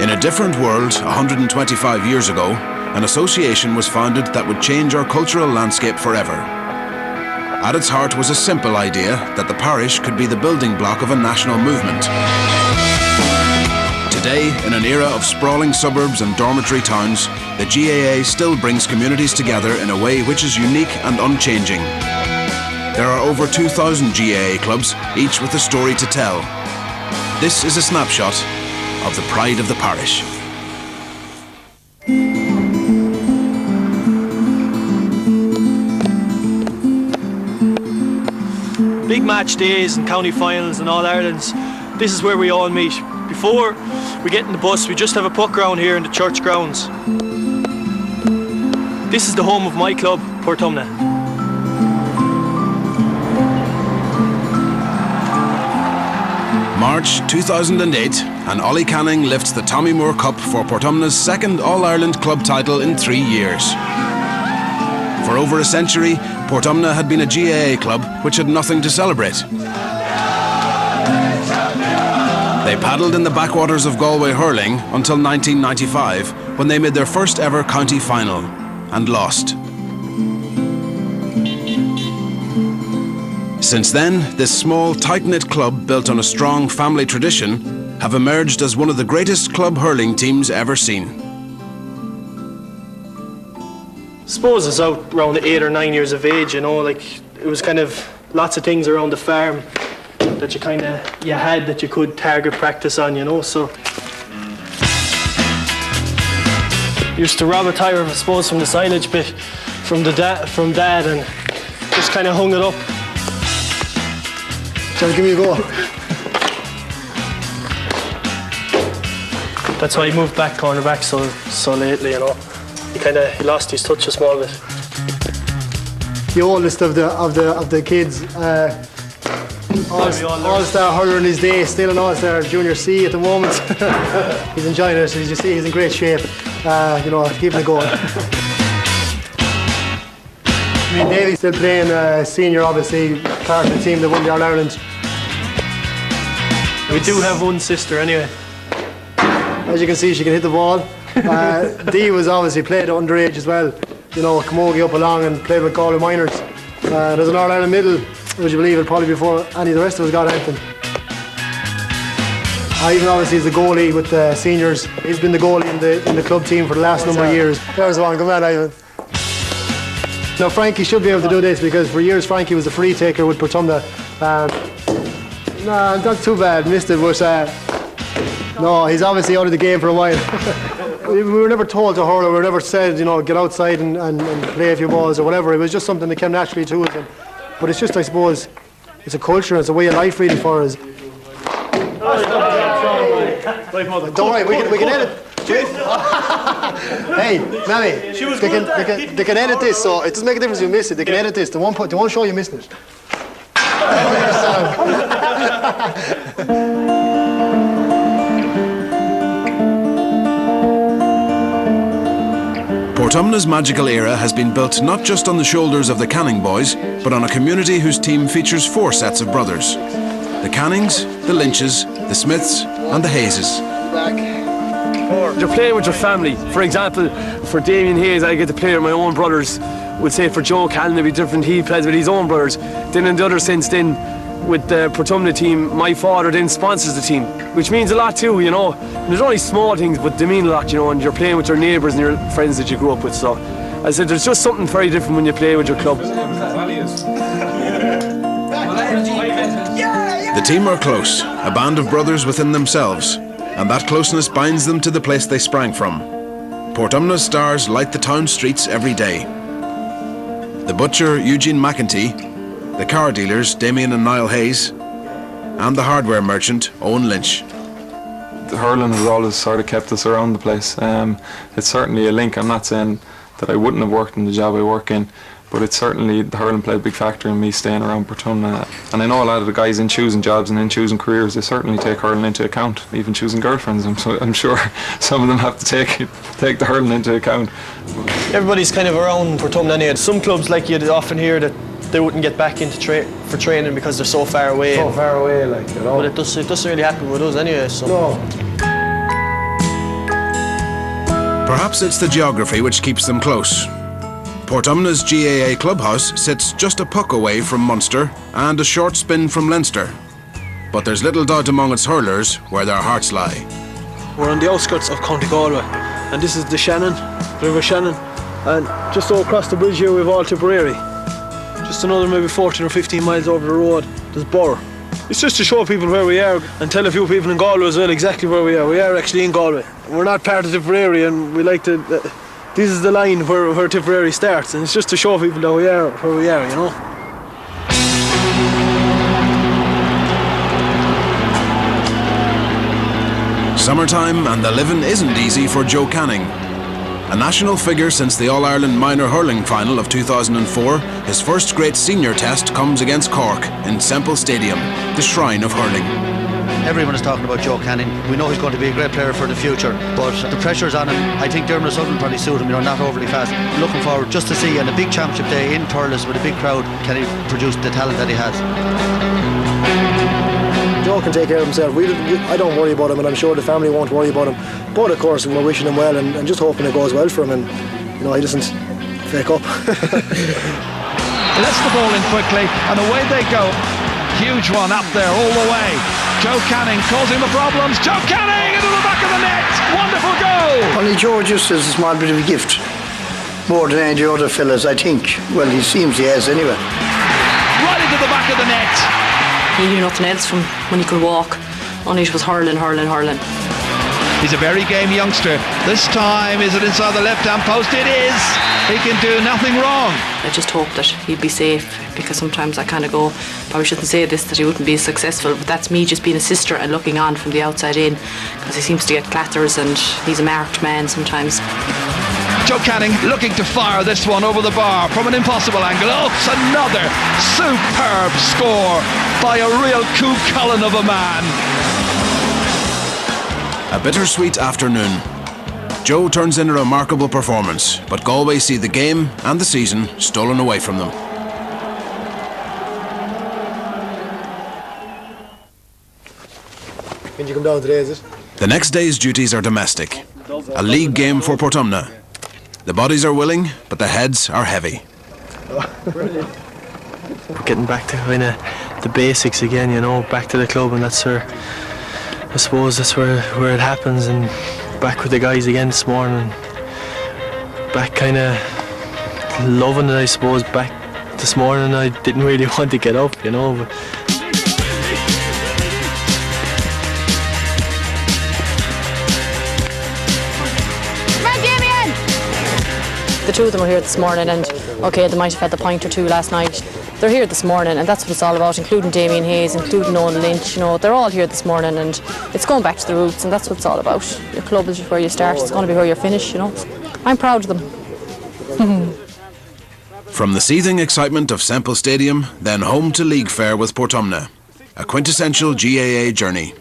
In a different world, 125 years ago, an association was founded that would change our cultural landscape forever. At its heart was a simple idea that the parish could be the building block of a national movement. Today, in an era of sprawling suburbs and dormitory towns, the GAA still brings communities together in a way which is unique and unchanging. There are over 2,000 GAA clubs, each with a story to tell. This is a snapshot of the pride of the parish. Big match days and county finals and All-Irelands, this is where we all meet. Before we get in the bus, we just have a puck ground here in the church grounds. This is the home of my club, Portumna. March 2008, and Ollie Canning lifts the Tommy Moore Cup for Portumna's second All-Ireland club title in 3 years. For over a century, Portumna had been a GAA club which had nothing to celebrate. They paddled in the backwaters of Galway hurling until 1995, when they made their first ever county final, and lost. Since then, this small, tight-knit club built on a strong family tradition have emerged as one of the greatest club hurling teams ever seen. I suppose it's out around 8 or 9 years of age, you know, like it was kind of lots of things around the farm that you had that you could target practice on, you know, so. Used to rob a tire, I suppose, from the silage bit from Dad and just kind of hung it up. Just give me a go. That's why he moved back cornerback so lately, you know. He lost his touch a small bit. The oldest of the kids, all-star hurler in his day, still an all-star junior C at the moment. He's enjoying it. As you see, he's in great shape. You know, keep it going. I mean, Davy's still playing senior, obviously, part of the team that won the All-Ireland. We do have one sister anyway. As you can see, she can hit the ball. Dee was obviously played underage as well. You know, Camogie up along and played with Galway minors. There's an All-Ireland middle, would you believe it, probably before any of the rest of us got anything. Ivan obviously is the goalie with the seniors. He's been the goalie in the club team for the last number of years. There's one, come on Ivan. Now Frankie should be able to do this because for years Frankie was the free taker with Portumna. No, not too bad, missed it, but no, he's obviously out of the game for a while. We were never told to hurl, we were never said, you know, get outside and play a few balls or whatever. It was just something that came naturally to us. But it's just, I suppose, it's a culture, it's a way of life really for us. Don't worry, we can edit. Hey, Mammy, they can edit this, so it doesn't make a difference if you miss it. They can edit this. They won't show you missing it. Portumna's magical era has been built not just on the shoulders of the Canning boys, but on a community whose team features 4 sets of brothers. The Cannings, the Lynches, the Smiths and the Hayeses. You're playing with your family. For example, for Damien Hayes, I get to play with my own brothers. We'll say for Joe Callan, it'll be different. He plays with his own brothers. Then in the other sense, then with the Portumna team, my father then sponsors the team, which means a lot too, you know. And there's only small things, but they mean a lot, you know, and you're playing with your neighbours and your friends that you grew up with. So, as I said, there's just something very different when you play with your club. The team are close, a band of brothers within themselves, and that closeness binds them to the place they sprang from. Portumna's stars light the town streets every day. The butcher Eugene McEntee, the car dealers Damien and Niall Hayes, and the hardware merchant Owen Lynch. The hurling has always sort of kept us around the place. It's certainly a link. I'm not saying that I wouldn't have worked in the job I work in, but it's certainly, the hurling played a big factor in me staying around Portumna. And I know a lot of the guys in choosing jobs and in choosing careers, they certainly take hurling into account, even choosing girlfriends. I'm sure some of them have to take the hurling into account. Everybody's kind of around Portumna anyway. Some clubs, like you'd often hear, that they wouldn't get back into for training because they're so far away. So far away, like, you know. But it doesn't really happen with us anyway, so. No. Perhaps it's the geography which keeps them close. Portumna's GAA clubhouse sits just a puck away from Munster and a short spin from Leinster. But there's little doubt among its hurlers where their hearts lie. We're on the outskirts of County Galway, and this is the Shannon, River Shannon, and just across the bridge here we've all Tipperary. Just another maybe 14 or 15 miles over the road, there's Burr. It's just to show people where we are and tell a few people in Galway as well exactly where we are. We are actually in Galway. We're not part of Tipperary, and we like to... this is the line where Tipperary starts, and it's just to show people that we are where we are, you know. Summertime and the living isn't easy for Joe Canning. A national figure since the All-Ireland Minor Hurling Final of 2004, his first great senior test comes against Cork in Semple Stadium, the shrine of hurling. Everyone is talking about Joe Canning. We know he's going to be a great player for the future, but the pressure's on him. I think Dermot Sutherland probably suit him, not overly fast. Looking forward just to see on a big championship day in Thurles with a big crowd, can he produce the talent that he has. Joe can take care of himself. I don't worry about him, and I'm sure the family won't worry about him. But of course, we're wishing him well and just hoping it goes well for him, and he doesn't fake up. Lets the ball in quickly, and away they go. Huge one up there all the way. Joe Canning causing the problems. Joe Canning into the back of the net. Wonderful goal. Only Joe just has a small bit of a gift, more than any other fellas, I think. Well, he seems he has anyway. Right into the back of the net. He knew nothing else from when he could walk. Only it was hurling, hurling, hurling. He's a very game youngster. This time, is it inside the left-hand post? It is. He can do nothing wrong. I just hope that he'd be safe, because sometimes I kind of go, probably shouldn't say this, that he wouldn't be successful, but that's me just being a sister and looking on from the outside in, because he seems to get clatters and he's a marked man sometimes. Joe Canning looking to fire this one over the bar from an impossible angle. Oh, it's another superb score by a real Cú Chulainn of a man. A bittersweet afternoon. Joe turns in a remarkable performance, but Galway see the game and the season stolen away from them. Can you come down today, is it? The next day's duties are domestic. A league game for Portumna. The bodies are willing, but the heads are heavy. We're getting back to kind of the basics again, back to the club, and that's where, I suppose that's where it happens, and back with the guys again this morning. Back kind of loving it, I suppose. Back this morning I didn't really want to get up, but The two of them were here this morning, and okay, they might have had the point or two last night. They're here this morning, and that's what it's all about, including Damien Hayes, including Owen Lynch. They're all here this morning, and it's going back to the roots, and that's what it's all about. Your club is where you start, it's going to be where you finish, I'm proud of them. From the seething excitement of Semple Stadium, then home to league fare with Portumna. A quintessential GAA journey.